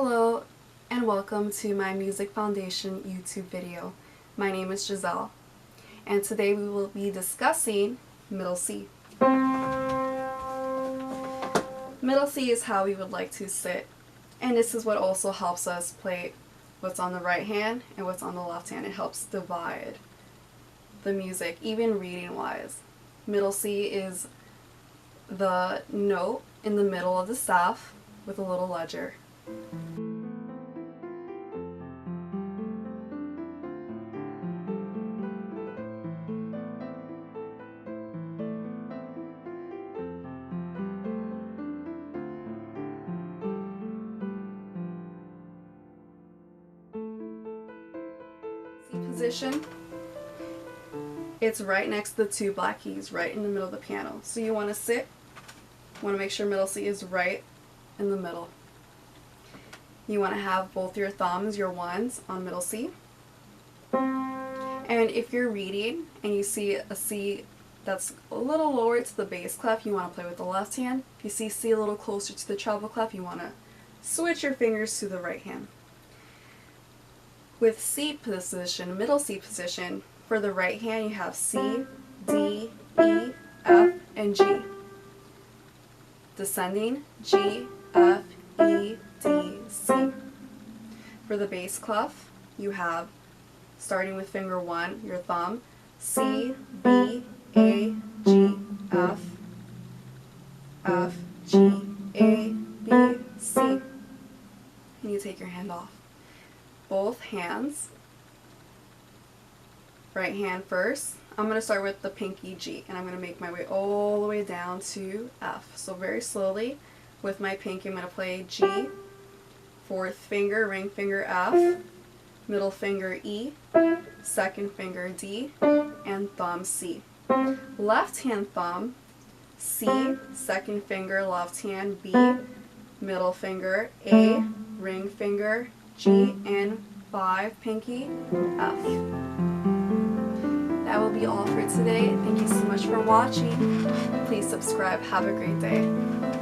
Hello and welcome to my Music Foundation YouTube video. My name is Giselle and today we will be discussing middle C. Middle C is how we would like to sit, and this is what also helps us play what's on the right hand and what's on the left hand. It helps divide the music, even reading wise. Middle C is the note in the middle of the staff with a little ledger. C position, it's right next to the two black keys, right in the middle of the piano. So you want to sit, you want to make sure middle C is right in the middle. You want to have both your thumbs, your ones, on middle C. And if you're reading and you see a C that's a little lower to the bass clef, you want to play with the left hand. If you see C a little closer to the treble clef, you want to switch your fingers to the right hand. With C position, middle C position, for the right hand you have C, D, E, F, and G. Descending, G, F, E, D, C. For the bass clef, you have, starting with finger 1, your thumb, C, B, A, G, F, F, G, A, B, C. And you take your hand off. Both hands, right hand first. I'm going to start with the pinky G, and I'm going to make my way all the way down to F. So very slowly, with my pinky, I'm going to play G, fourth finger, ring finger F, middle finger E, second finger D, and thumb C. Left hand thumb, C, second finger, left hand B, middle finger A, ring finger G, and 5 pinky F. That will be all for today. Thank you so much for watching. Please subscribe. Have a great day.